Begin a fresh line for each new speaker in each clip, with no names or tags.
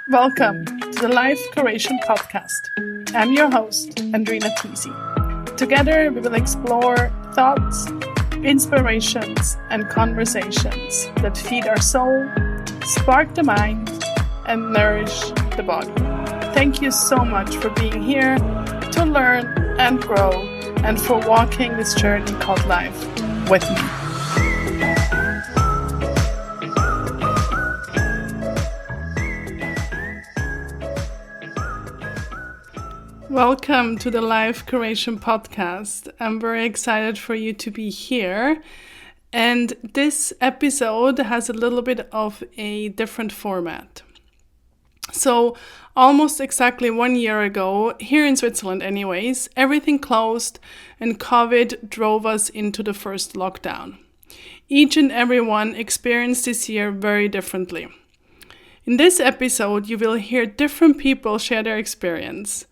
Welcome to the Life Curation Podcast. I'm your host, Andrina Tisi. Together, we will explore thoughts, inspirations, and conversations that feed our soul, spark the mind, and nourish the body. Thank you so much for being here to learn and grow, and for walking this journey called life with me. Welcome to the Life Curation Podcast. I'm very excited for you to be here. And this episode has a little bit of a different format. So almost exactly 1 year ago, here in Switzerland anyways, everything closed and COVID drove us into the first lockdown. Each and every one experienced this year very differently. In this episode, you will hear different people share their experience.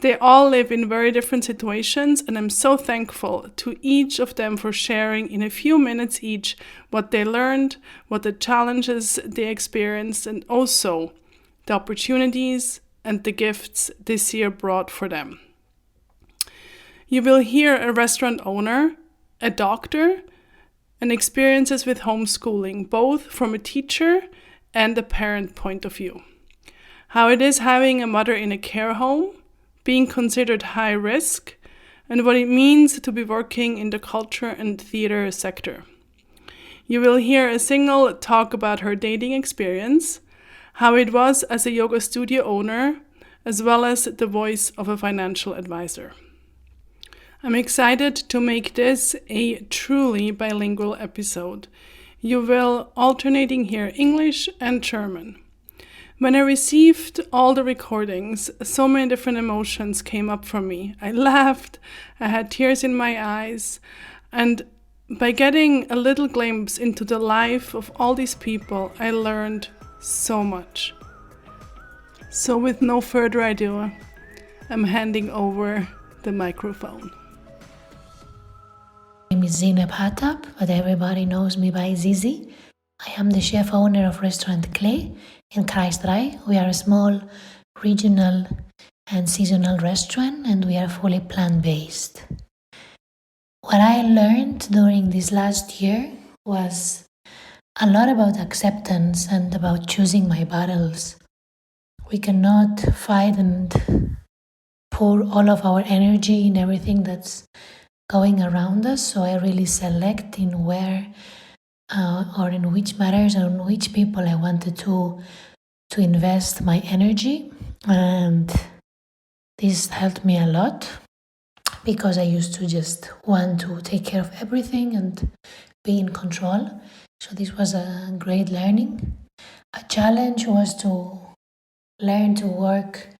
They all live in very different situations, and I'm so thankful to each of them for sharing in a few minutes each what they learned, what the challenges they experienced, and also the opportunities and the gifts this year brought for them. You will hear a restaurant owner, a doctor, and experiences with homeschooling, both from a teacher and a parent point of view. How it is having a mother in a care home, being considered high risk, and what it means to be working in the culture and theater sector. You will hear a single talk about her dating experience, how it was as a yoga studio owner, as well as the voice of a financial advisor. I'm excited to make this a truly bilingual episode. You will alternating hear English and German. When I received all the recordings, so many different emotions came up for me. I laughed, I had tears in my eyes, and by getting a little glimpse into the life of all these people, I learned so much. So with no further ado, I'm handing over the microphone.
My name is Zineb Hattab, but everybody knows me by Zizi. I am the chef owner of Restaurant Clay in Kreisdrei. We are a small regional and seasonal restaurant, and we are fully plant-based. What I learned during this last year was a lot about acceptance and about choosing my battles. We cannot fight and pour all of our energy in everything that's going around us, so I really select in where or in which matters or in which people I wanted to invest my energy, and this helped me a lot because I used to just want to take care of everything and be in control. So this was a great learning. A challenge was to learn to work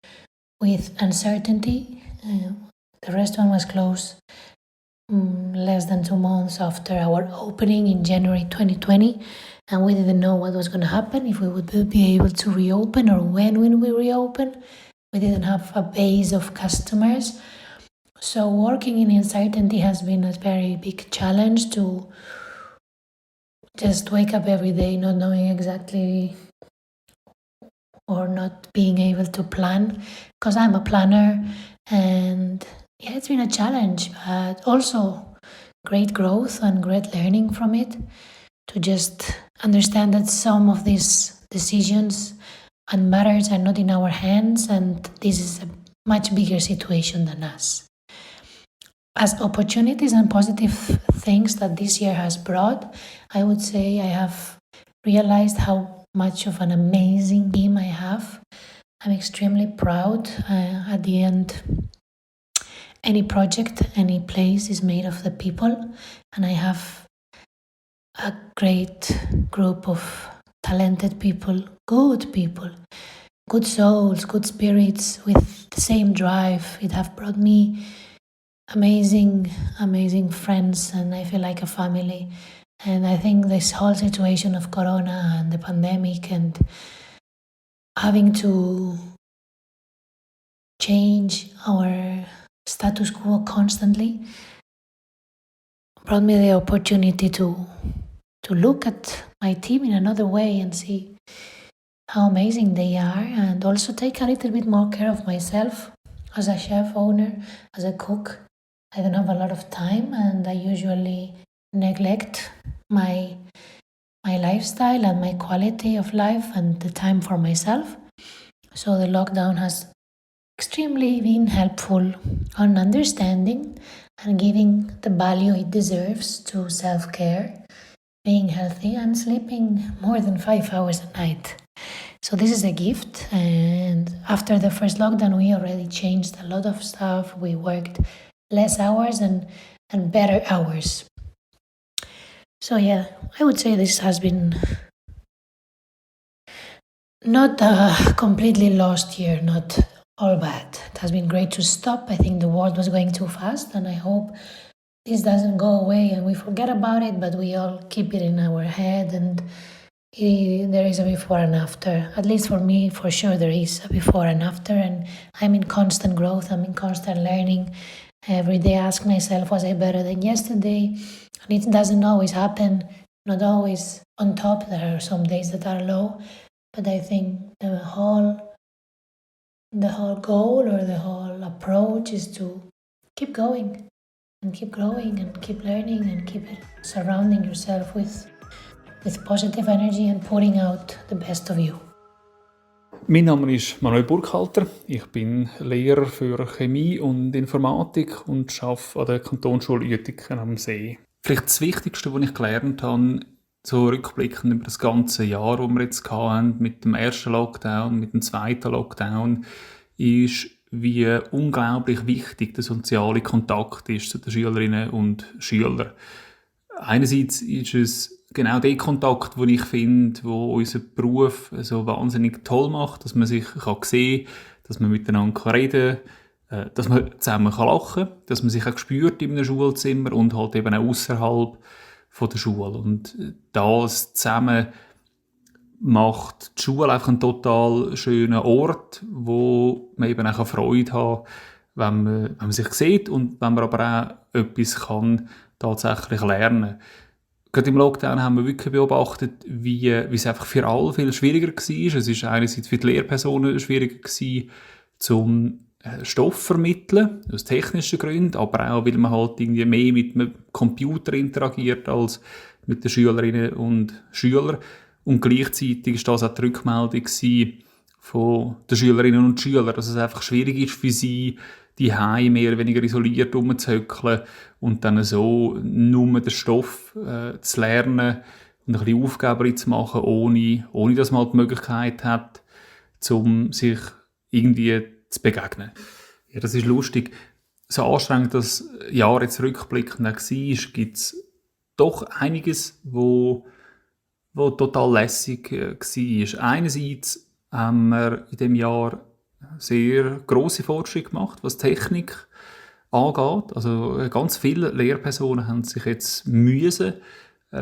with uncertainty. The restaurant was closed less than 2 months after our opening in January 2020, and we didn't know what was going to happen, if we would be able to reopen or when we reopen. We didn't have a base of customers. So working in uncertainty has been a very big challenge, to just wake up every day not knowing exactly or not being able to plan, because I'm a planner, and yeah, it's been a challenge, but also great growth and great learning from it, to just understand that some of these decisions and matters are not in our hands, and this is a much bigger situation than us. As opportunities and positive things that this year has brought, I would say I have realized how much of an amazing team I have. I'm extremely proud. At the end, any project, any place is made of the people, and I have a great group of talented people, good souls, good spirits with the same drive. It have brought me amazing friends, and I feel like a family. And I think this whole situation of Corona and the pandemic and having to change our status quo constantly brought me the opportunity to look at my team in another way and see how amazing they are, and also take a little bit more care of myself as a chef owner, as a cook. I don't have a lot of time, and I usually neglect my lifestyle and my quality of life and the time for myself. So the lockdown has extremely been helpful on understanding and giving the value it deserves to self-care, being healthy, and sleeping more than 5 hours a night. So this is a gift, and after the first lockdown we already changed a lot of stuff. We worked less hours and better hours. So yeah, I would say this has been not a completely lost year, not all bad. It has been great to stop. I think the world was going too fast, and I hope this doesn't go away and we forget about it, but we all keep it in our head, and there is a before and after. At least for me, for sure, there is a before and after, and I'm in constant growth, I'm in constant learning. Every day I ask myself, was I better than yesterday? And it doesn't always happen, not always on top. There are some days that are low, but I think the whole goal or the whole approach is to keep going and keep growing and keep learning and keep surrounding yourself with positive energy and putting out the best of you.
Mein Name ist Manuel Burkhalter. Ich bin Lehrer für Chemie und Informatik und arbeite an der Kantonsschule Uetiken am See. Vielleicht das Wichtigste, was ich gelernt habe, so rückblickend über das ganze Jahr, das wir jetzt hatten, mit dem ersten Lockdown, mit dem zweiten Lockdown, ist, wie unglaublich wichtig der soziale Kontakt ist zu den Schülerinnen und Schülern. Einerseits ist es genau der Kontakt, den ich finde, wo unseren Beruf so wahnsinnig toll macht, dass man sich sehen kann, dass man miteinander reden kann, dass man zusammen lachen kann, dass man sich auch spürt in einem Schulzimmer und halt eben auch ausserhalb von der Schule. Und das zusammen macht die Schule einfach einen total schönen Ort, wo man eben auch Freude haben kann, wenn man sich sieht und wenn man aber auch etwas kann tatsächlich lernen. Gerade im Lockdown haben wir wirklich beobachtet, wie es einfach für alle viel schwieriger war. Es war einerseits für die Lehrpersonen schwieriger zum Stoff vermitteln, aus technischen Gründen, aber auch, weil man halt irgendwie mehr mit dem Computer interagiert als mit den Schülerinnen und Schülern. Und gleichzeitig war das auch die Rückmeldung von den Schülerinnen und Schülern, dass es einfach schwierig ist für sie, die Heim mehr oder weniger isoliert rumzuhöckeln und dann so nur den Stoff zu lernen und ein bisschen Aufgaben zu machen, ohne dass man halt die Möglichkeit hat, um sich irgendwie zu begegnen. Ja, das ist lustig. So anstrengend das Jahr jetzt rückblickend auch war, gibt es doch einiges, wo total lässig war. Einerseits haben wir in diesem Jahr sehr grosse Fortschritte gemacht, was Technik angeht. Also ganz viele Lehrpersonen haben sich jetzt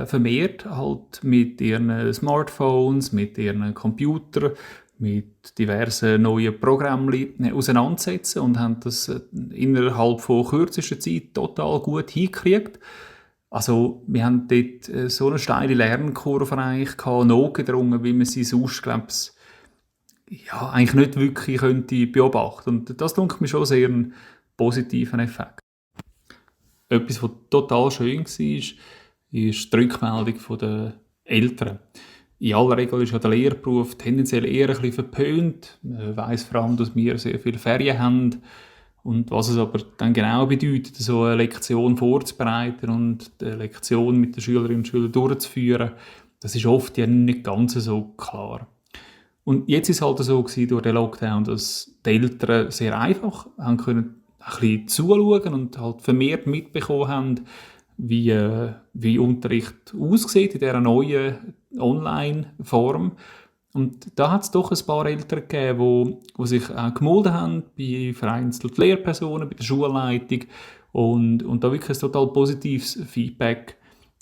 vermehrt halt mit ihren Smartphones, mit ihren Computern, mit diversen neuen Programmen auseinandersetzen und haben das innerhalb von kürzester Zeit total gut hingekriegt. Also wir haben dort so eine steile Lernkurve eigentlich gehabt, notgedrungen, wie man sie sonst, glaube ich, eigentlich nicht wirklich könnte beobachten. Und das denke ich schon sehr einen positiven Effekt. Etwas, was total schön war, ist die Rückmeldung der Eltern. In aller Regel ist ja der Lehrberuf tendenziell eher ein bisschen verpönt. Man weiss vor allem, dass wir sehr viele Ferien haben. Und was es aber dann genau bedeutet, so eine Lektion vorzubereiten und eine Lektion mit den Schülerinnen und Schülern durchzuführen, das ist oft ja nicht ganz so klar. Und jetzt ist es halt so gewesen, durch den Lockdown, dass die Eltern sehr einfach haben können ein bisschen zuschauen und halt vermehrt mitbekommen haben, wie Unterricht aussieht in dieser neuen Online-Form. Und da hat es doch ein paar Eltern gegeben, die sich auch gemeldet haben bei vereinzelten Lehrpersonen, bei der Schulleitung und da wirklich ein total positives Feedback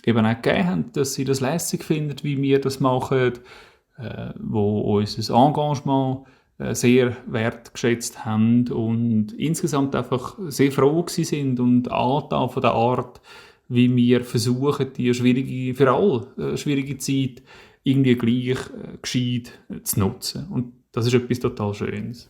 eben auch gegeben haben, dass sie das lässig finden, wie wir das machen, wo unser Engagement sehr wertgeschätzt haben und insgesamt einfach sehr froh sind und angetan von der Art, wie wir versuchen, die für alle schwierige Zeit irgendwie gleich gescheit zu nutzen. Und das ist etwas total Schönes.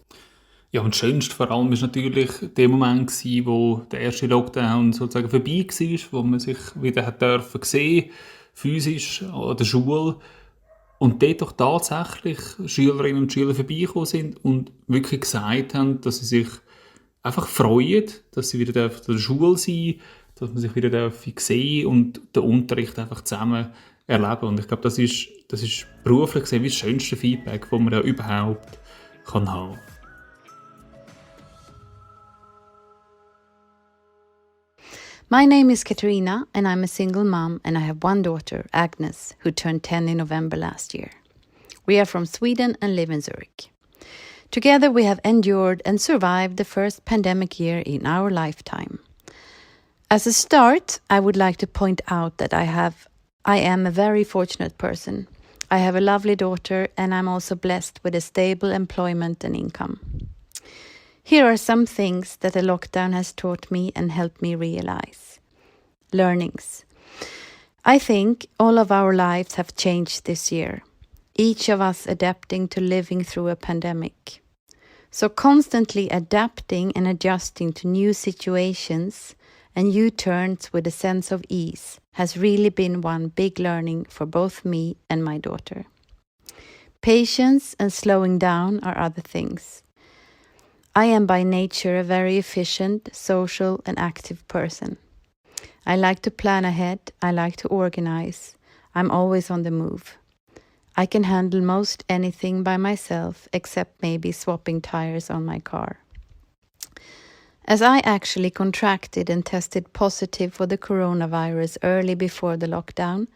Ja, und das Schönste vor allem war natürlich der Moment gewesen, wo der erste Lockdown sozusagen vorbei war, wo man sich wieder hat dürfen sehen, physisch an der Schule. Und dort doch tatsächlich Schülerinnen und Schüler vorbeigekommen sind und wirklich gesagt haben, dass sie sich einfach freuen, dass sie wieder an der Schule sein dürfen, dass man sich wieder sehen und den Unterricht einfach zusammen erleben. Und ich glaube, das ist beruflich gesehen wie das schönste Feedback, das man da überhaupt haben kann.
My name is Katerina, and I'm a single mom, and I have one daughter, Agnes, who turned 10 in November last year. We are from Sweden and live in Zurich. Together we have endured and survived the first pandemic year in our lifetime. As a start, I would like to point out that I am a very fortunate person. I have a lovely daughter, and I'm also blessed with a stable employment and income. Here are some things that the lockdown has taught me and helped me realize. Learnings. I think all of our lives have changed this year, each of us adapting to living through a pandemic. So constantly adapting and adjusting to new situations and U-turns with a sense of ease has really been one big learning for both me and my daughter. Patience and slowing down are other things. I am by nature a very efficient, social and active person. I like to plan ahead, I like to organize, I'm always on the move. I can handle most anything by myself except maybe swapping tires on my car. As I actually contracted and tested positive for the coronavirus early before the lockdown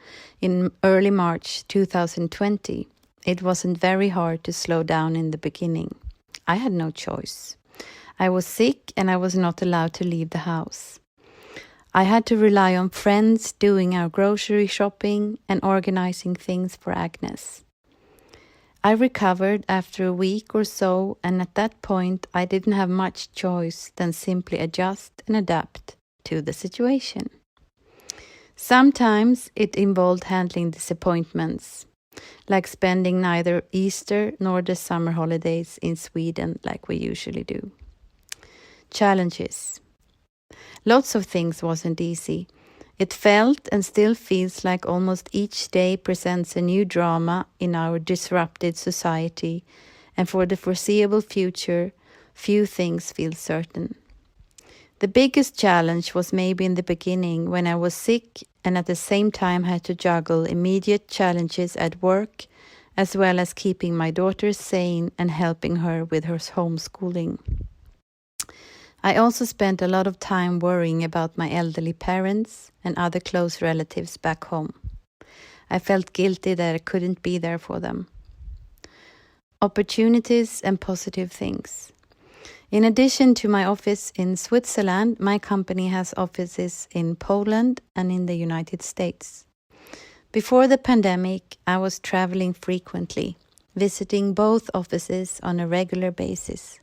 in early March 2020, it wasn't very hard to slow down in the beginning. I had no choice. I was sick and I was not allowed to leave the house. I had to rely on friends doing our grocery shopping and organizing things for Agnes. I recovered after a week or so, and at that point I didn't have much choice than simply adjust and adapt to the situation. Sometimes it involved handling disappointments, like spending neither Easter nor the summer holidays in Sweden like we usually do. Challenges. Lots of things wasn't easy. It felt and still feels like almost each day presents a new drama in our disrupted society, and for the foreseeable future, few things feel certain. The biggest challenge was maybe in the beginning when I was sick and at the same time had to juggle immediate challenges at work, as well as keeping my daughter sane and helping her with her homeschooling. I also spent a lot of time worrying about my elderly parents and other close relatives back home. I felt guilty that I couldn't be there for them. Opportunities and positive things. In addition to my office in Switzerland, my company has offices in Poland and in the United States. Before the pandemic, I was traveling frequently, visiting both offices on a regular basis.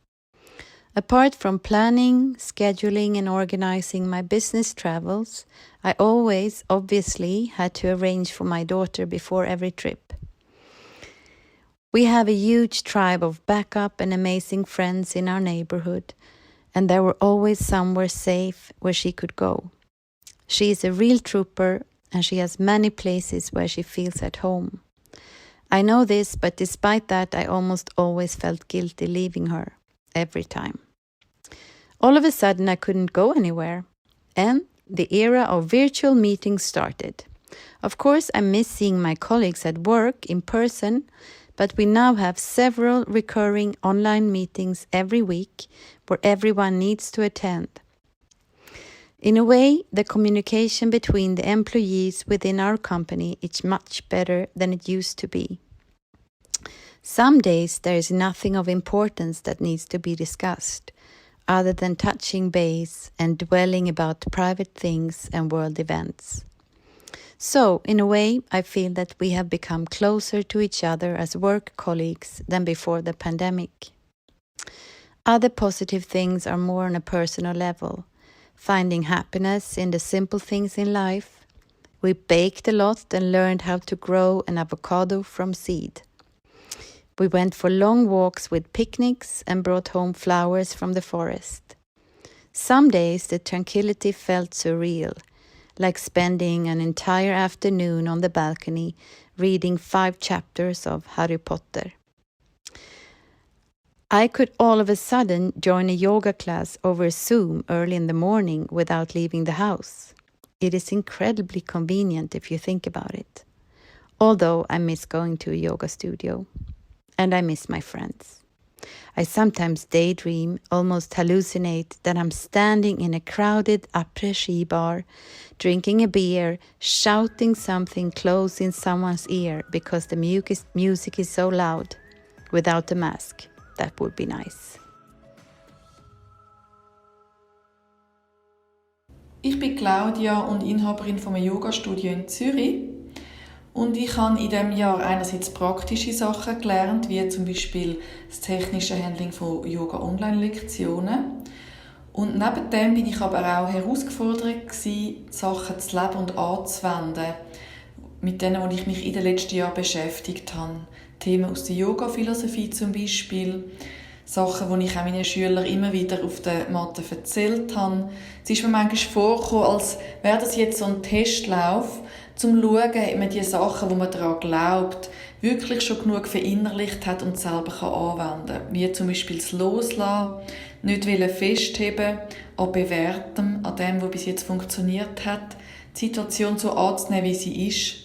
Apart from planning, scheduling and organizing my business travels, I always, obviously, had to arrange for my daughter before every trip. We have a huge tribe of backup and amazing friends in our neighborhood, and there were always somewhere safe where she could go. She is a real trooper, and she has many places where she feels at home. I know this, but despite that, I almost always felt guilty leaving her. Every time. All of a sudden I couldn't go anywhere, and the era of virtual meetings started. Of course, I miss seeing my colleagues at work in person, but we now have several recurring online meetings every week where everyone needs to attend. In a way, the communication between the employees within our company is much better than it used to be. Some days there is nothing of importance that needs to be discussed, other than touching base and dwelling about private things and world events. So, in a way, I feel that we have become closer to each other as work colleagues than before the pandemic. Other positive things are more on a personal level. finding happiness in the simple things in life. We baked a lot and learned how to grow an avocado from seed. We went for long walks with picnics and brought home flowers from the forest. Some days the tranquility felt surreal, like spending an entire afternoon on the balcony reading 5 chapters of Harry Potter. I could all of a sudden join a yoga class over Zoom early in the morning without leaving the house. It is incredibly convenient if you think about it. Although I miss going to a yoga studio. And I miss my friends. I sometimes daydream, almost hallucinate, that I'm standing in a crowded après-ski bar, drinking a beer, shouting something close in someone's ear because the music is so loud. Without a mask, that would be nice.
Ich bin Claudia und Inhaberin von einem Yoga-Studio in Zürich. Und ich habe in diesem Jahr einerseits praktische Sachen gelernt, wie zum Beispiel das technische Handling von Yoga-Online-Lektionen. Und neben dem bin ich aber auch herausgefordert gewesen, Sachen zu leben und anzuwenden, mit denen ich mich in den letzten Jahren beschäftigt habe. Themen aus der Yoga-Philosophie zum Beispiel, Sachen, die ich auch meinen Schülern immer wieder auf der Matte erzählt habe. Es ist mir manchmal vorgekommen, als wäre das jetzt so ein Testlauf, zum zu schauen, ob man die Sachen, wo man daran glaubt, wirklich schon genug verinnerlicht hat und selber anwenden kann. Wie zum Beispiel das Loslassen, nicht festheben an Bewährtem, an dem, was bis jetzt funktioniert hat, die Situation so anzunehmen, wie sie ist.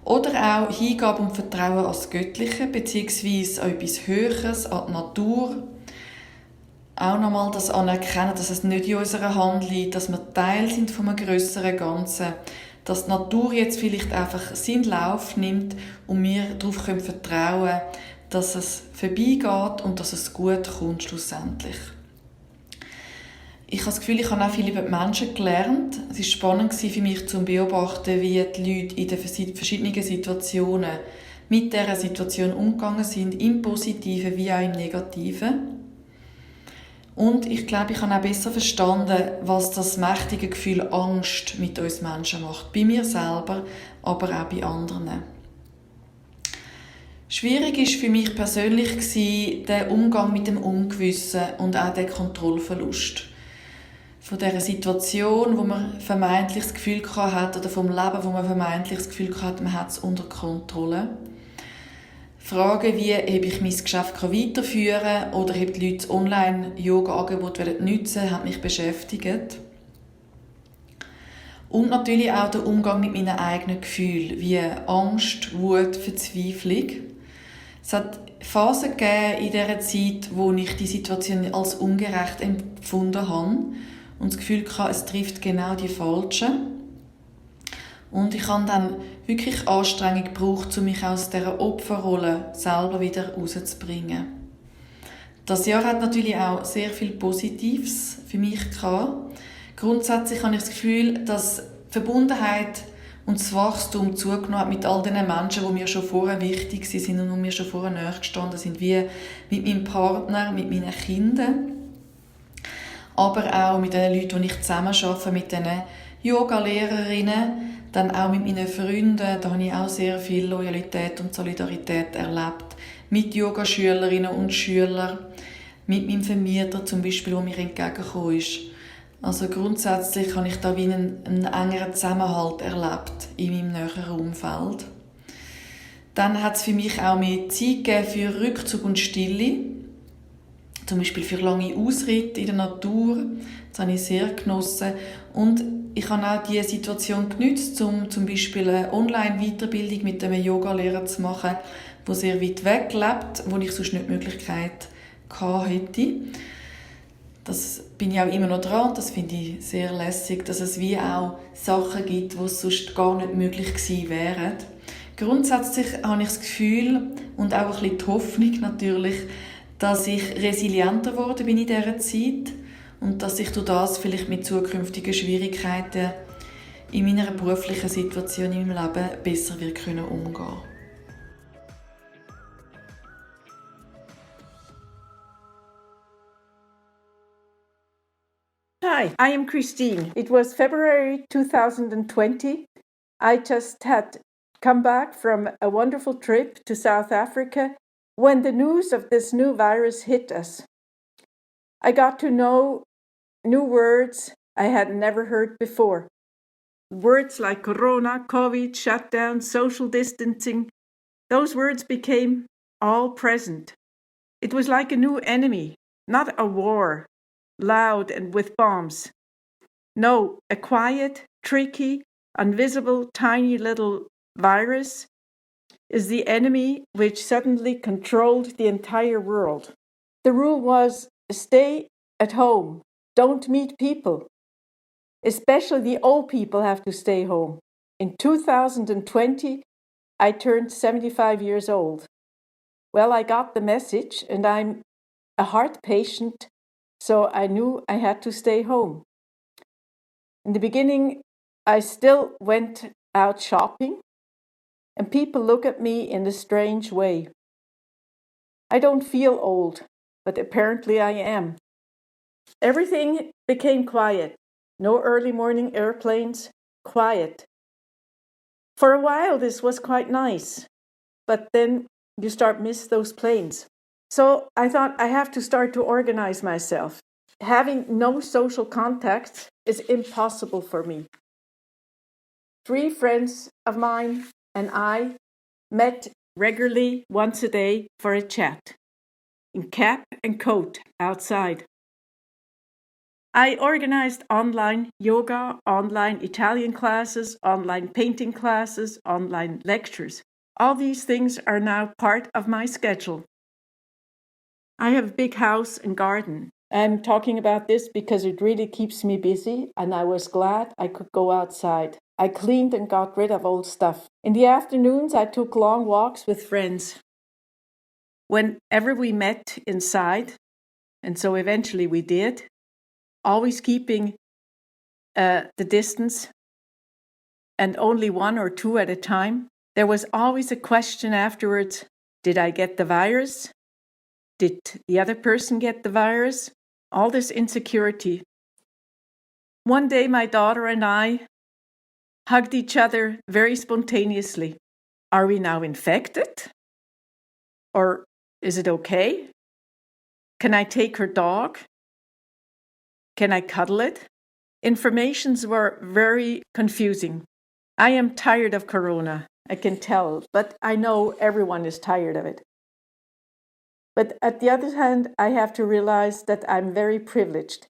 Oder auch Hingabe und Vertrauen an das Göttliche, beziehungsweise an etwas Höheres, an die Natur. Auch nochmal das Anerkennen, dass es nicht in unserer Hand liegt, dass wir Teil sind von einem grösseren Ganzen, dass die Natur jetzt vielleicht einfach seinen Lauf nimmt und wir darauf vertrauen können, dass es vorbeigeht und dass es gut kommt schlussendlich. Ich habe das Gefühl, ich habe auch viel über die Menschen gelernt. Es war spannend für mich zu beobachten, wie die Leute in den verschiedenen Situationen mit dieser Situation umgegangen sind, im Positiven wie auch im Negativen. Und ich glaube, ich habe auch besser verstanden, was das mächtige Gefühl Angst mit uns Menschen macht. Bei mir selber, aber auch bei anderen. Schwierig war für mich persönlich der Umgang mit dem Ungewissen und auch der Kontrollverlust. Von dieser Situation, wo man vermeintlich das Gefühl hat, oder vom Leben, wo man vermeintlich das Gefühl hat, man hat es unter Kontrolle. Fragen wie, ob ich mein Geschäft weiterführen kann oder ob die Leute das Online-Yoga-Angebot nutzen wollen, haben mich beschäftigt. Und natürlich auch der Umgang mit meinen eigenen Gefühlen, wie Angst, Wut, Verzweiflung. Es hat Phasen gegeben in dieser Zeit, wo ich die Situation als ungerecht empfunden habe und das Gefühl hatte, es trifft genau die Falschen. Und ich habe dann wirklich Anstrengung gebraucht, um mich aus dieser Opferrolle selber wieder rauszubringen. Das Jahr hat natürlich auch sehr viel Positives für mich gehabt. Grundsätzlich habe ich das Gefühl, dass die Verbundenheit und das Wachstum zugenommen hat mit all den Menschen, die mir schon vorher wichtig sind und die mir schon vorher nahe gestanden sind, wie mit meinem Partner, mit meinen Kindern, aber auch mit den Leuten, die ich zusammen arbeite, mit den Yoga-Lehrerinnen, dann auch mit meinen Freunden, da habe ich auch sehr viel Loyalität und Solidarität erlebt. Mit Yogaschülerinnen und Schülern, mit meinem Vermieter zum Beispiel, der mir entgegengekommen ist. Also grundsätzlich habe ich da wie einen engeren Zusammenhalt erlebt in meinem näheren Umfeld. Dann hat es für mich auch mehr Zeit gegeben für Rückzug und Stille. Zum Beispiel für lange Ausritte in der Natur. Das habe ich sehr genossen. Und ich habe auch diese Situation genutzt, um zum Beispiel eine Online-Weiterbildung mit einem Yoga-Lehrer zu machen, der sehr weit weg lebt, wo ich sonst nicht die Möglichkeit gehabt hätte. Das bin ich auch immer noch dran und das finde ich sehr lässig, dass es wie auch Sachen gibt, die sonst gar nicht möglich gewesen wären. Grundsätzlich habe ich das Gefühl und auch ein bisschen die Hoffnung natürlich, dass ich resilienter geworden bin in dieser Zeit und dass ich durch das vielleicht mit zukünftigen Schwierigkeiten in meiner beruflichen Situation in meinem Leben besser umgehen können.
Hi, I am Christine. It was February 2020. I just had come back from a wonderful trip to South Africa when the news of this new virus hit us. I got to know new words I had never heard before. Words like corona, COVID, shutdown, social distancing, those words became all present. It was like a new enemy, not a war, loud and with bombs. No, a quiet, tricky, invisible, tiny little virus is the enemy which suddenly controlled the entire world. The rule was stay at home, don't meet people. Especially the old people have to stay home. In 2020, I turned 75 years old. Well, I got the message and I'm a heart patient, so I knew I had to stay home. In the beginning, I still went out shopping, and people look at me in a strange way. I don't feel old, but apparently I am. Everything became quiet. No early morning airplanes, quiet. For a while, this was quite nice, but then you start miss those planes. So I thought I have to start to organize myself. Having no social contacts is impossible for me. 3 friends of mine and I met regularly once a day for a chat, in cap and coat outside. I organized online yoga, online Italian classes, online painting classes, online lectures. All these things are now part of my schedule. I have a big house and garden. I'm talking about this because it really keeps me busy, and I was glad I could go outside. I cleaned and got rid of old stuff. In the afternoons, I took long walks with friends. Whenever we met inside, and so eventually we did, always keeping the distance and only 1 or 2 at a time, there was always a question afterwards, did I get the virus? Did the other person get the virus? All this insecurity. One day, my daughter and I hugged each other very spontaneously. Are we now infected? Or is it okay? Can I take her dog? Can I cuddle it? Informations were very confusing. I am tired of corona, I can tell, but I know everyone is tired of it. But at the other hand, I have to realize that I'm very privileged.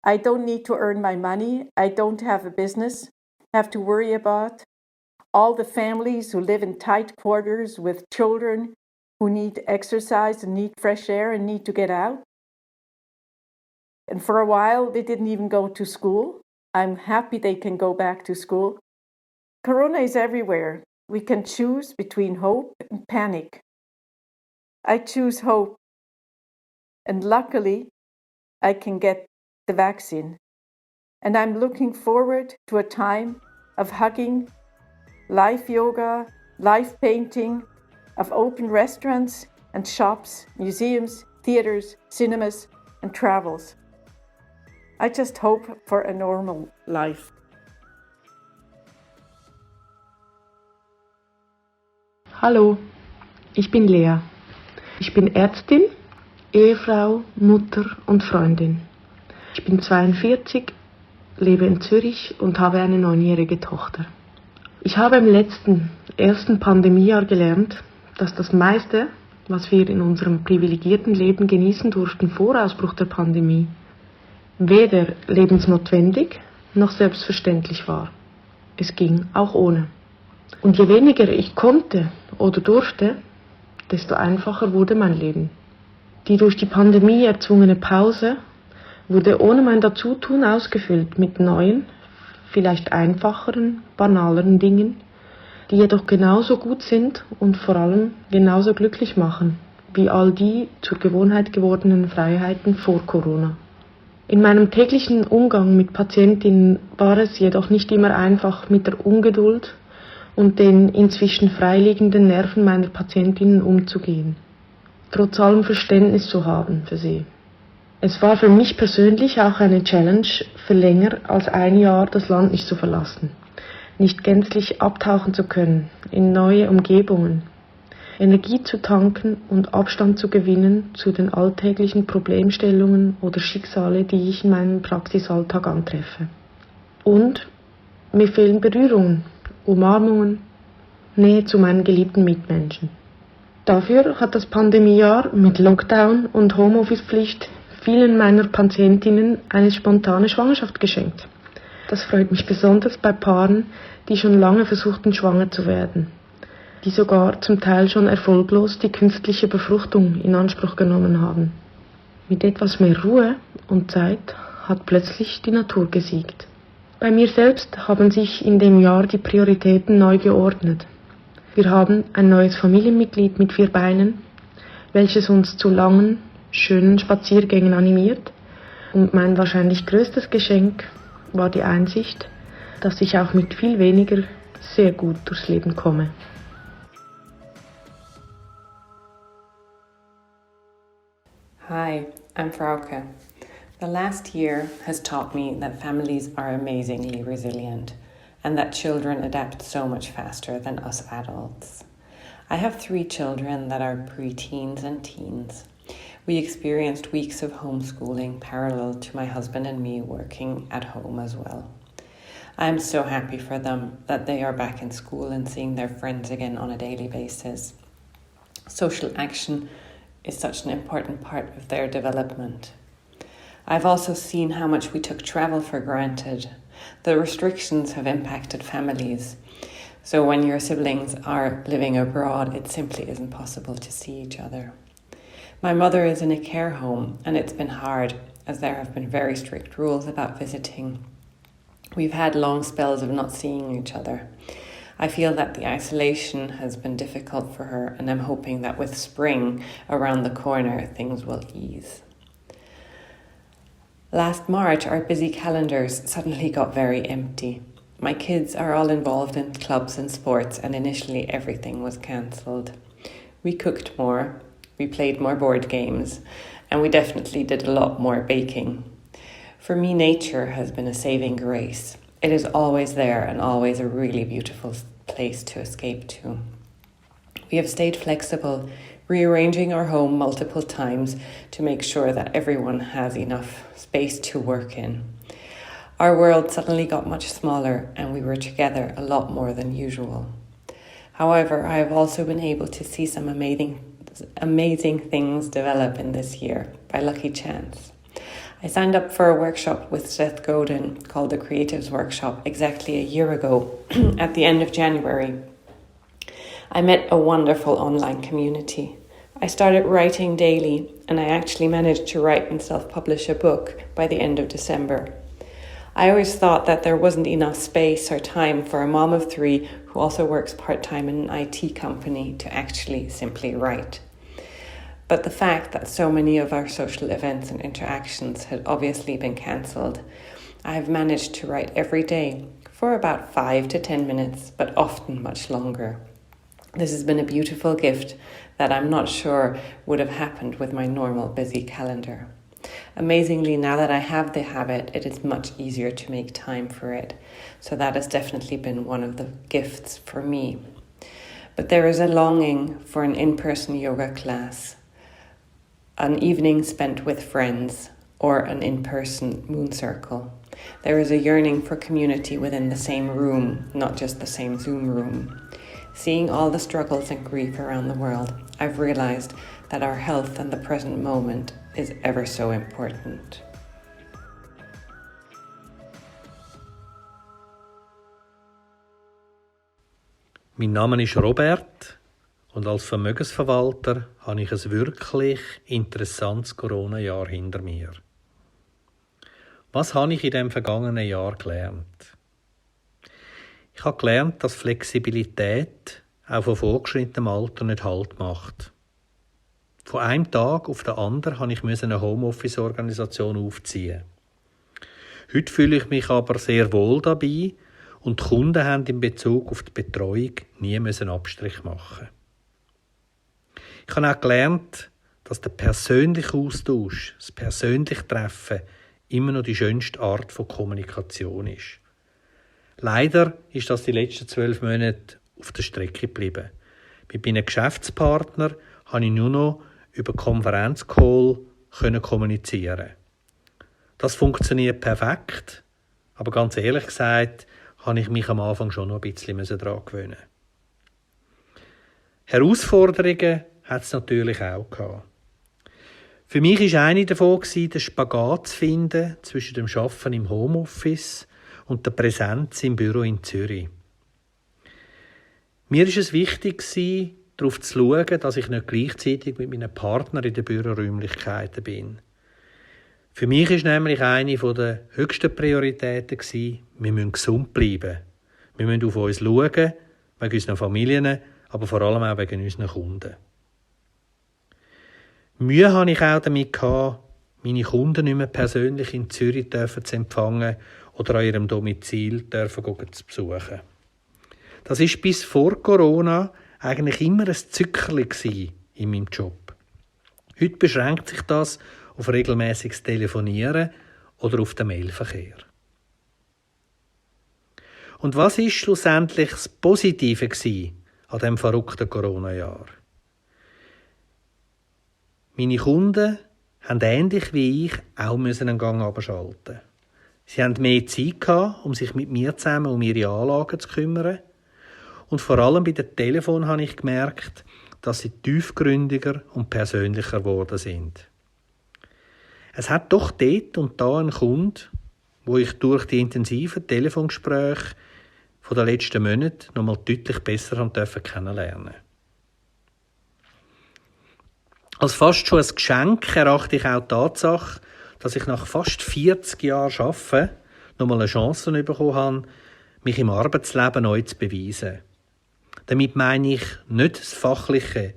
I don't need to earn my money. I don't have a business, have to worry about. All the families who live in tight quarters with children who need exercise and need fresh air and need to get out. And for a while, they didn't even go to school. I'm happy they can go back to school. Corona is everywhere. We can choose between hope and panic. I choose hope. And luckily, I can get the vaccine. And I'm looking forward to a time of hugging, live yoga, live painting, of open restaurants and shops, museums, theaters, cinemas, and travels. I just hope for a normal life.
Hallo, ich bin Lea. Ich bin Ärztin, Ehefrau, Mutter und Freundin. Ich bin 42, lebe in Zürich und habe eine 9-jährige Tochter. Ich habe im ersten Pandemiejahr gelernt, dass das meiste, was wir in unserem privilegierten Leben genießen durften vor Ausbruch der Pandemie, weder lebensnotwendig noch selbstverständlich war. Es ging auch ohne. Und je weniger ich konnte oder durfte, desto einfacher wurde mein Leben. Die durch die Pandemie erzwungene Pause wurde ohne mein Dazutun ausgefüllt mit neuen, vielleicht einfacheren, banaleren Dingen, die jedoch genauso gut sind und vor allem genauso glücklich machen, wie all die zur Gewohnheit gewordenen Freiheiten vor Corona. In meinem täglichen Umgang mit Patientinnen war es jedoch nicht immer einfach, mit der Ungeduld und den inzwischen freiliegenden Nerven meiner Patientinnen umzugehen, trotz allem Verständnis zu haben für sie. Es war für mich persönlich auch eine Challenge, für länger als ein Jahr das Land nicht zu verlassen, nicht gänzlich abtauchen zu können, in neue Umgebungen, Energie zu tanken und Abstand zu gewinnen zu den alltäglichen Problemstellungen oder Schicksale, die ich in meinem Praxisalltag antreffe. Und mir fehlen Berührungen, Umarmungen, Nähe zu meinen geliebten Mitmenschen. Dafür hat das Pandemiejahr mit Lockdown und Homeoffice-Pflicht vielen meiner Patientinnen eine spontane Schwangerschaft geschenkt. Das freut mich besonders bei Paaren, die schon lange versuchten, schwanger zu werden, die sogar zum Teil schon erfolglos die künstliche Befruchtung in Anspruch genommen haben. Mit etwas mehr Ruhe und Zeit hat plötzlich die Natur gesiegt. Bei mir selbst haben sich in dem Jahr die Prioritäten neu geordnet. Wir haben ein neues Familienmitglied mit 4 Beinen, welches uns zu langen, schönen Spaziergängen animiert. Und mein wahrscheinlich größtes Geschenk war die Einsicht, dass ich auch mit viel weniger sehr gut durchs Leben komme.
Hi, I'm Frauke. The last year has taught me that families are amazingly resilient and that children adapt so much faster than us adults. I have 3 children that are pre-teens and teens. We experienced weeks of homeschooling parallel to my husband and me working at home as well. I am so happy for them that they are back in school and seeing their friends again on a daily basis. Social action is such an important part of their development. I've also seen how much we took travel for granted. The restrictions have impacted families. So when your siblings are living abroad, it simply isn't possible to see each other. My mother is in a care home and it's been hard as there have been very strict rules about visiting. We've had long spells of not seeing each other. I feel that the isolation has been difficult for her and I'm hoping that with spring around the corner, things will ease. Last March, our busy calendars suddenly got very empty. My kids are all involved in clubs and sports and initially everything was cancelled. We cooked more, we played more board games, and we definitely did a lot more baking. For me, nature has been a saving grace. It is always there and always a really beautiful place to escape to. We have stayed flexible, rearranging our home multiple times to make sure that everyone has enough space to work in. Our world suddenly got much smaller and we were together a lot more than usual. However, I have also been able to see some amazing things develop in this year by lucky chance. I signed up for a workshop with Seth Godin called the Creatives Workshop exactly a year ago at the end of January. I met a wonderful online community. I started writing daily and I actually managed to write and self-publish a book by the end of December. I always thought that there wasn't enough space or time for a mom of 3 who also works part-time in an IT company to actually simply write. But the fact that so many of our social events and interactions had obviously been cancelled, I have managed to write every day for about 5 to 10 minutes, but often much longer. This has been a beautiful gift that I'm not sure would have happened with my normal busy calendar. Amazingly, now that I have the habit, it is much easier to make time for it. So that has definitely been one of the gifts for me. But there is a longing for an in-person yoga class, an evening spent with friends, or an in-person moon circle. There is a yearning for community within the same room, not just the same Zoom room. Seeing all the struggles and grief around the world, I've realized that our health and the present moment is ever so important.
Mein Name ist Robert und als Vermögensverwalter habe ich ein wirklich interessantes Corona-Jahr hinter mir. Was habe ich in dem vergangenen Jahr gelernt? Ich habe gelernt, dass Flexibilität auch von fortgeschrittenem Alter nicht Halt macht. Von einem Tag auf den anderen musste ich eine Homeoffice-Organisation aufziehen. Heute fühle ich mich aber sehr wohl dabei und die Kunden haben in Bezug auf die Betreuung nie Abstrich machen. Ich habe auch gelernt, dass der persönliche Austausch, das persönliche Treffen immer noch die schönste Art von Kommunikation ist. Leider ist das die letzten 12 Monate auf der Strecke geblieben. Mit meinen Geschäftspartnern konnte ich nur noch über Konferenzcall kommunizieren. Das funktioniert perfekt, aber ganz ehrlich gesagt, habe ich mich am Anfang schon noch ein bisschen daran gewöhnen. Herausforderungen hat es natürlich auch gehabt. Für mich war eine davon, den Spagat zu finden zwischen dem Arbeiten im Homeoffice und der Präsenz im Büro in Zürich. Mir war es wichtig, darauf zu schauen, dass ich nicht gleichzeitig mit meinem Partner in den Büroräumlichkeiten bin. Für mich war nämlich eine der höchsten Prioritäten, wir müssen gesund bleiben. Wir müssen auf uns schauen, wegen unseren Familien, aber vor allem auch wegen unseren Kunden. Mühe hatte ich auch damit, meine Kunden nicht mehr persönlich in Zürich zu empfangen oder an ihrem Domizil zu besuchen. Das war bis vor Corona eigentlich immer ein Zückerchen in meinem Job. Heute beschränkt sich das auf regelmäßiges Telefonieren oder auf den Mailverkehr. Und was war schlussendlich das Positive an diesem verrückten Corona-Jahr? Meine Kunden haben ähnlich wie ich auch einen Gang abschalten. Sie hatten mehr Zeit gehabt, um sich mit mir zusammen um ihre Anlagen zu kümmern. Und vor allem bei den Telefonen habe ich gemerkt, dass sie tiefgründiger und persönlicher geworden sind. Es hat doch dort und da einen Kunden, wo ich durch die intensiven Telefongespräche von den letzten Monaten noch mal deutlich besser kennenlernen durfte. Als fast schon ein Geschenk erachte ich auch die Tatsache, dass ich nach fast 40 Jahren Arbeiten noch mal eine Chance bekommen habe, mich im Arbeitsleben neu zu beweisen. Damit meine ich nicht das Fachliche,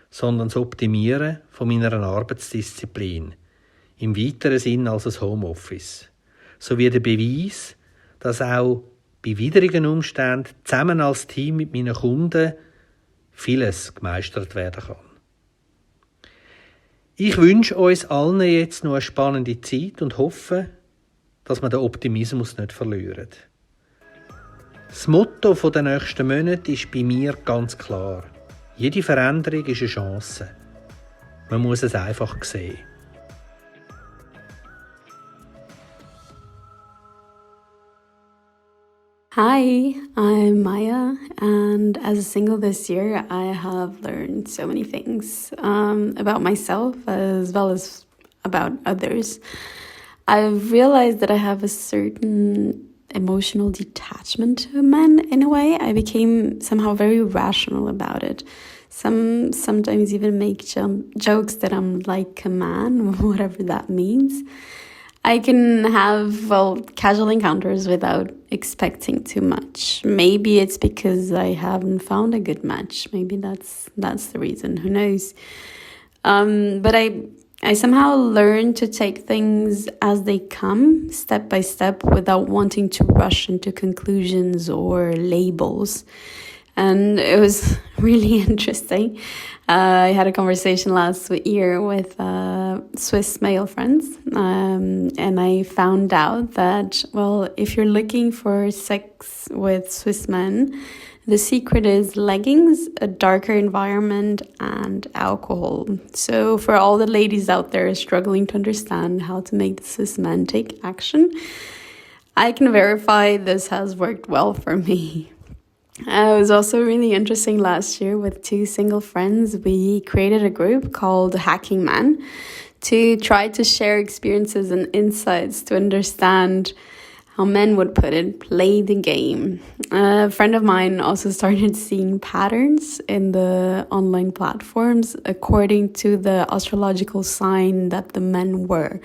sondern das Optimieren von meiner Arbeitsdisziplin. Im weiteren Sinn als das Homeoffice. Sowie der Beweis, dass auch bei widrigen Umständen zusammen als Team mit meinen Kunden vieles gemeistert werden kann. Ich wünsche uns allen jetzt noch eine spannende Zeit und hoffe, dass wir den Optimismus nicht verlieren. Das Motto der nächsten Monate ist bei mir ganz klar. Jede Veränderung ist eine Chance. Man muss es einfach sehen.
Hi, I'm Maya, and as a single this year, I have learned so many things about myself as well as about others. I've realized that I have a certain emotional detachment to men in a way. I became somehow very rational about it. Sometimes even make jokes that I'm like a man, whatever that means. I can have, casual encounters without expecting too much. Maybe it's because I haven't found a good match. Maybe that's the reason. Who knows? But I somehow learned to take things as they come, step by step, without wanting to rush into conclusions or labels. And it was really interesting. I had a conversation last year with Swiss male friends, and I found out that, if you're looking for sex with Swiss men, the secret is leggings, a darker environment, and alcohol. So for all the ladies out there struggling to understand how to make the Swiss men take action, I can verify this has worked well for me. It was also really interesting last year with two single friends. We created a group called Hacking Man to try to share experiences and insights to understand how men would put it, play the game. A friend of mine also started seeing patterns in the online platforms according to the astrological sign that the men were.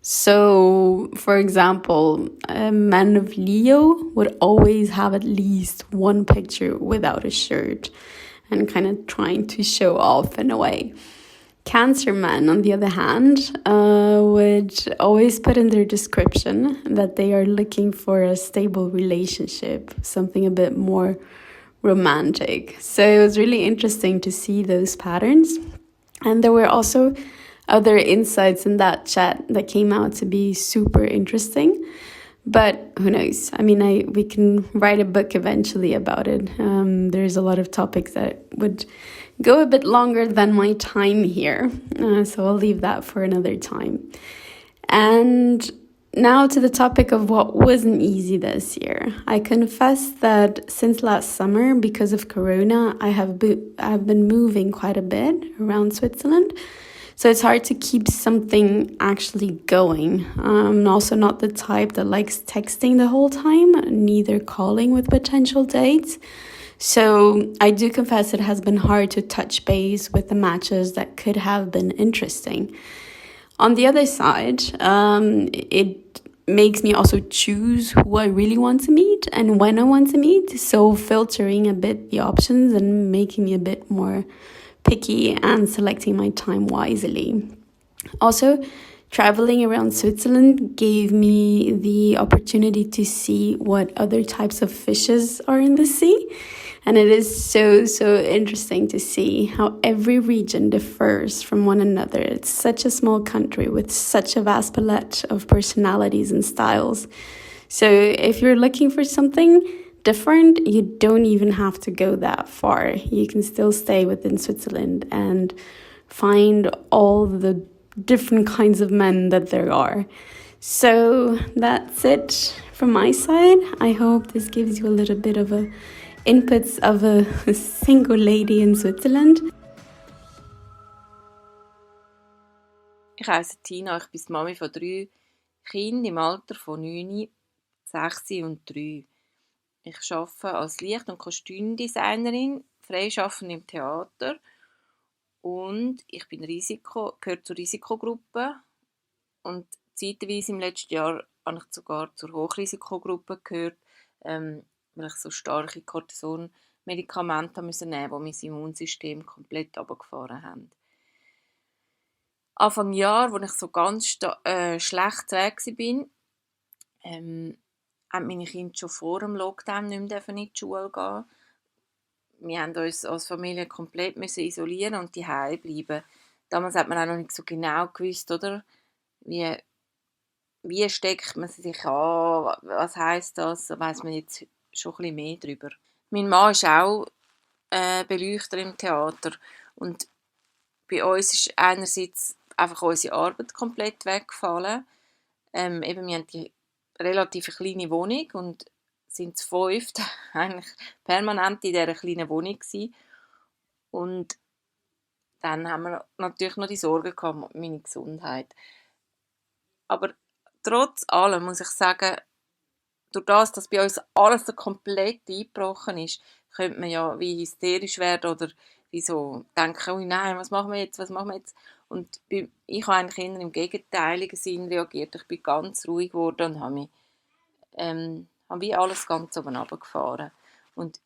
So, for example, a man of Leo would always have at least one picture without a shirt and kind of trying to show off in a way. Cancer men, on the other hand, would always put in their description that they are looking for a stable relationship, something a bit more romantic. So it was really interesting to see those patterns. And there were also other insights in that chat that came out to be super interesting. But who knows? I mean, we can write a book eventually about it. There's a lot of topics that would go a bit longer than my time here. So I'll leave that for another time. And now to the topic of what wasn't easy this year. I confess that since last summer, because of Corona, I've been moving quite a bit around Switzerland. So it's hard to keep something actually going. I'm also not the type that likes texting the whole time, neither calling with potential dates. So I do confess it has been hard to touch base with the matches that could have been interesting. On the other side, it makes me also choose who I really want to meet and when I want to meet. So filtering a bit the options and making me a bit more picky and selecting my time wisely. Also, traveling around Switzerland gave me the opportunity to see what other types of fishes are in the sea. And it is so interesting to see how every region differs from one another. It's such a small country with such a vast palette of personalities and styles. So if you're looking for something different, you don't even have to go that far. You can still stay within Switzerland and find all the different kinds of men that there are. So that's it from my side. I hope this gives you a little bit of a inputs of a single lady in Switzerland.
Ich heiße Tina, ich bin die Mami von 3 Kindern im Alter von 9, 6 und 3. Ich arbeite als Licht- und Kostümdesignerin, freischaffend im Theater und ich bin gehöre zur Risikogruppe und zeitweise im letzten Jahr habe ich sogar zur Hochrisikogruppe gehört, weil ich so starke Cortison-Medikamente nehmen musste, die mein Immunsystem komplett runtergefahren haben. Anfang Jahr, als ich so ganz schlecht weg war, haben meine Kinder schon vor dem Lockdown nicht mehr in die Schule gehen. Wir mussten uns als Familie komplett isolieren und daheim bleiben. Damals hat man auch noch nicht so genau gewusst, oder? Wie steckt man sich an? Was heisst das? Da weiss man jetzt schon ein bisschen mehr darüber. Mein Mann ist auch Beleuchter im Theater und bei uns ist einerseits einfach unsere Arbeit komplett weggefallen. Eben, wir haben die relativ kleine Wohnung und sind zu 5 eigentlich permanent in dieser kleinen Wohnung gewesen. Und dann haben wir natürlich noch die Sorge gehabt um meine Gesundheit. Aber trotz allem muss ich sagen, durch das, dass bei uns alles so komplett eingebrochen ist, könnte man ja wie hysterisch werden oder wie so denken, oh nein, was machen wir jetzt? Und ich habe eigentlich eher im gegenteiligen Sinn reagiert. Ich bin ganz ruhig geworden und habe wie alles ganz oben runtergefahren. Und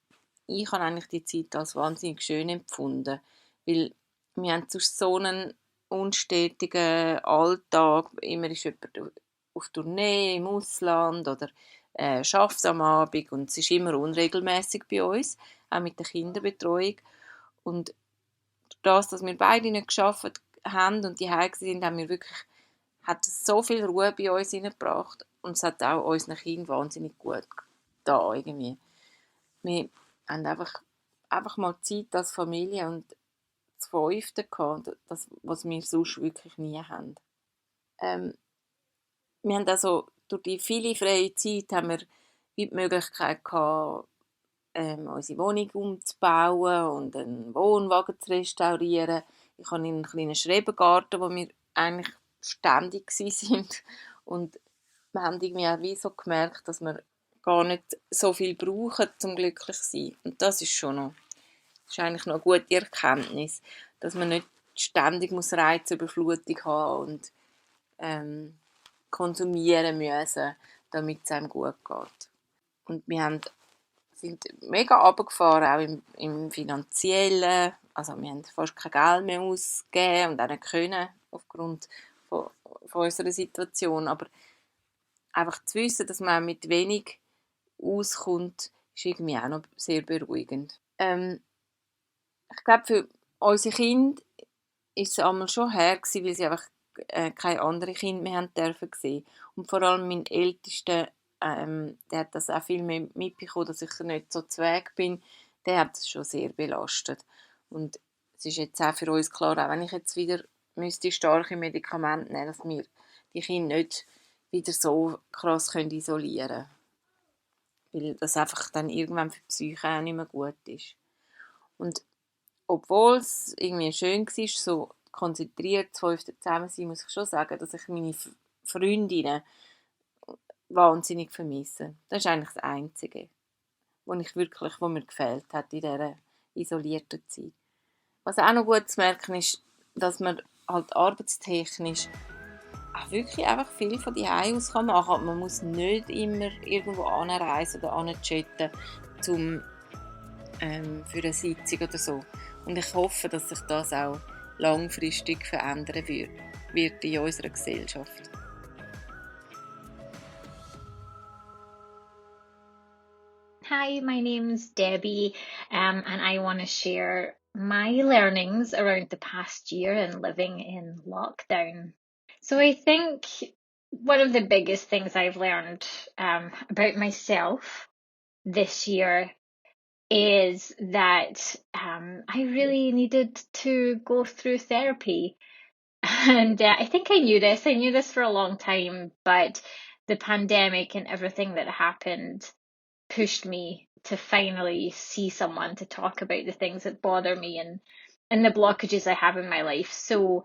ich habe eigentlich die Zeit als wahnsinnig schön empfunden, weil wir haben sonst so einen unstetigen Alltag. Immer ist jemand auf Tournee im Ausland oder arbeitet am Abend und es ist immer unregelmäßig bei uns, auch mit der Kinderbetreuung. Und durch das, dass wir beide nicht gearbeitet haben und die sind, hat es so viel Ruhe bei uns hineingebracht und es hat auch unseren Kindern wahnsinnig gut getan. Irgendwie. Wir haben einfach mal Zeit als Familie und das Fünfte gehabt, das, was wir sonst wirklich nie haben. Wir haben also durch die viele freie Zeit haben wir die Möglichkeit gehabt, unsere Wohnung umzubauen und einen Wohnwagen zu restaurieren. Ich habe einen kleinen Schrebergarten, wo wir eigentlich ständig waren. Und wir haben irgendwie auch wie so gemerkt, dass wir gar nicht so viel brauchen, um glücklich zu sein. Und das ist eigentlich noch eine gute Erkenntnis, dass man nicht ständig Reizüberflutung haben und konsumieren müssen, damit es einem gut geht. Und wir sind mega runtergefahren, auch im Finanziellen. Also wir haben fast kein Geld mehr ausgegeben und auch nicht können, aufgrund von unserer Situation. Aber einfach zu wissen, dass man mit wenig auskommt, ist irgendwie auch noch sehr beruhigend. Ich glaube, für unsere Kinder ist es einmal schon her gewesen, weil sie einfach keine anderen Kinder mehr haben dürfen sehen. Und vor allem mein Ältester, der hat das auch viel mehr mitbekommen, dass ich nicht so zweig bin. Der hat es schon sehr belastet. Und es ist jetzt auch für uns klar, auch wenn ich jetzt wieder müsste starke Medikamente nehmen, dass wir die Kinder nicht wieder so krass isolieren können. Weil das einfach dann irgendwann für die Psyche auch nicht mehr gut ist. Und obwohl es irgendwie schön war, so konzentriert 5 zusammen sein, muss ich schon sagen, dass ich meine Freundinnen wahnsinnig vermisse. Das ist eigentlich das Einzige, wo mir gefehlt hat in dieser isolierten Zeit. Was auch noch gut zu merken ist, dass man halt arbeitstechnisch auch wirklich einfach viel von die aus kann machen. Man muss nicht immer irgendwo anreisen oder anchatten, für eine Sitzung oder so. Und ich hoffe, dass sich das auch langfristig verändern wird in unserer Gesellschaft.
Hi, my name's Debbie, and I want to share my learnings around the past year and living in lockdown. So I think one of the biggest things I've learned about myself this year is that I really needed to go through therapy. And I think I knew this. I knew this for a long time, but the pandemic and everything that happened pushed me to finally see someone to talk about the things that bother me and the blockages I have in my life. So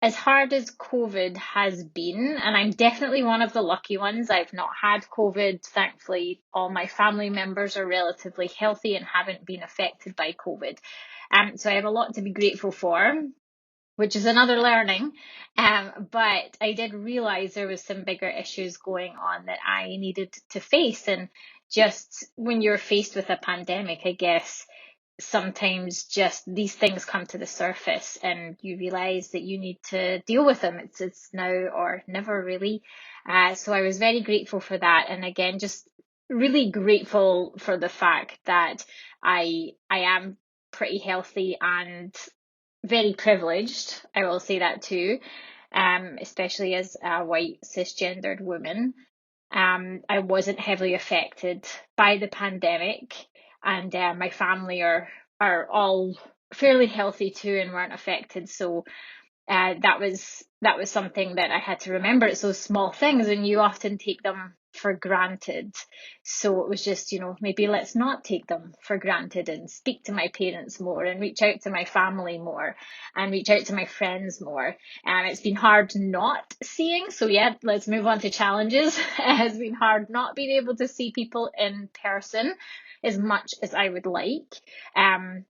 as hard as COVID has been, and I'm definitely one of the lucky ones, I've not had COVID. Thankfully, all my family members are relatively healthy and haven't been affected by COVID. So I have a lot to be grateful for, which is another learning. But I did realize there was some bigger issues going on that I needed to face. And just when you're faced with a pandemic, I guess sometimes just these things come to the surface and you realize that you need to deal with them. It's now or never, really. So I was very grateful for that. And again, just really grateful for the fact that I am pretty healthy and very privileged. I will say that too, especially as a white cisgendered woman. I wasn't heavily affected by the pandemic, and my family are all fairly healthy too and weren't affected. So that was something that I had to remember. It's those small things, and you often take them for granted. So it was just, maybe let's not take them for granted and speak to my parents more and reach out to my family more and reach out to my friends more. It's been hard not seeing. So yeah, let's move on to challenges. It has been hard not being able to see people in person as much as I would like. I'm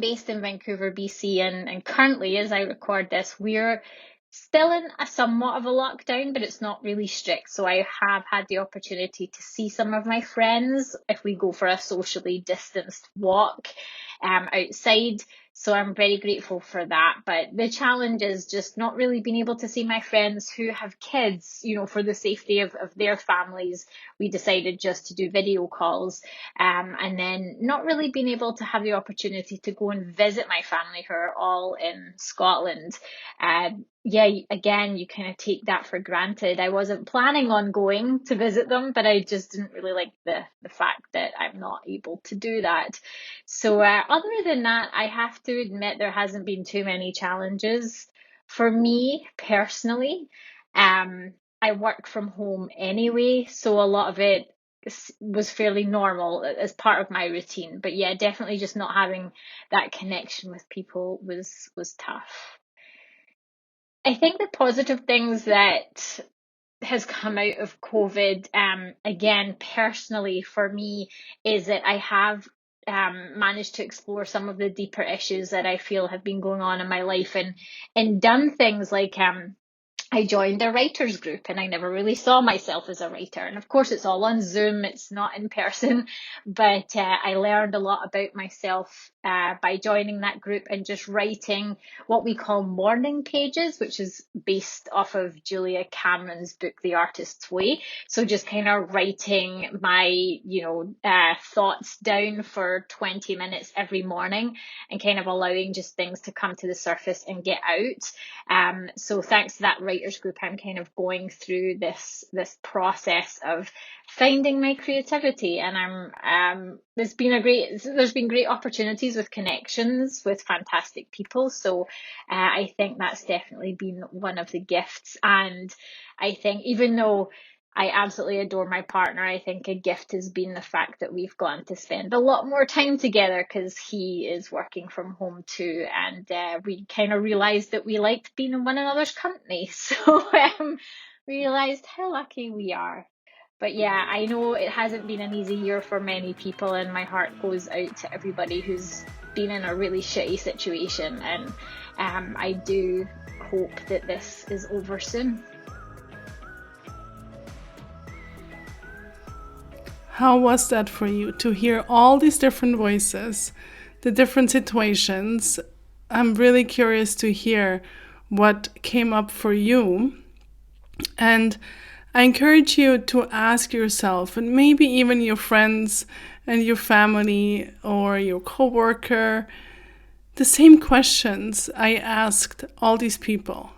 based in Vancouver, BC, and currently, as I record this, we're still in a somewhat of a lockdown, but it's not really strict. So I have had the opportunity to see some of my friends if we go for a socially distanced walk outside. So I'm very grateful for that. But the challenge is just not really being able to see my friends who have kids, for the safety of their families. We decided just to do video calls, and then not really being able to have the opportunity to go and visit my family who are all in Scotland. Again, you kind of take that for granted. I wasn't planning on going to visit them, but I just didn't really like the fact that I'm not able to do that. So other than that, I have to admit there hasn't been too many challenges for me personally. I work from home anyway, so a lot of it was fairly normal as part of my routine. But yeah, definitely just not having that connection with people was tough. I think the positive things that has come out of COVID, again, personally for me, is that I have managed to explore some of the deeper issues that I feel have been going on in my life and done things like I joined a writers group, and I never really saw myself as a writer. And of course, it's all on Zoom, it's not in person, but I learned a lot about myself by joining that group and just writing what we call morning pages, which is based off of Julia Cameron's book, The Artist's Way. So just kind of writing my, thoughts down for 20 minutes every morning and kind of allowing just things to come to the surface and get out. So thanks to that writers group, I'm kind of going through this process of finding my creativity, and there's been great opportunities with connections with fantastic people. So I think that's definitely been one of the gifts. And I think even though I absolutely adore my partner, I think a gift has been the fact that we've gotten to spend a lot more time together because he is working from home too, and we kind of realised that we liked being in one another's company. So realised how lucky we are. But yeah, I know it hasn't been an easy year for many people, and my heart goes out to everybody who's been in a really shitty situation, and I do hope that this is over soon.
How was that for you to hear all these different voices, the different situations? I'm really curious to hear what came up for you. And I encourage you to ask yourself, and maybe even your friends and your family or your coworker, the same questions I asked all these people.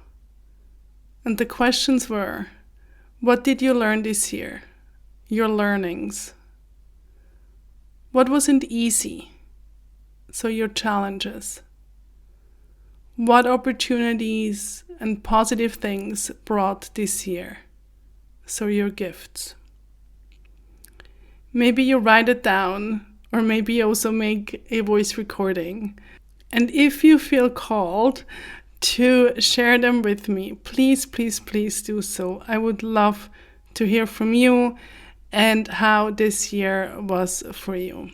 And the questions were, what did you learn this year? Your learnings. What wasn't easy? So your challenges. What opportunities and positive things brought this year? So your gifts. Maybe you write it down, or maybe you also make a voice recording. And if you feel called to share them with me, please, please, please do so. I would love to hear from you and how this year was for you.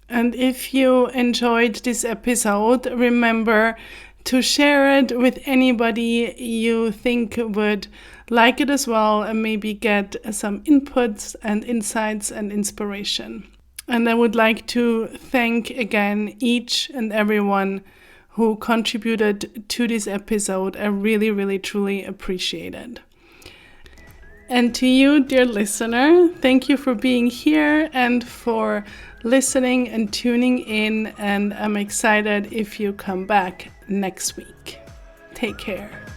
And if you enjoyed this episode, remember to share it with anybody you think would like it as well, and maybe get some inputs and insights and inspiration. And I would like to thank again each and everyone who contributed to this episode. I really, really, truly appreciate it. And to you, dear listener, thank you for being here and for listening and tuning in. And I'm excited if you come back next week. Take care.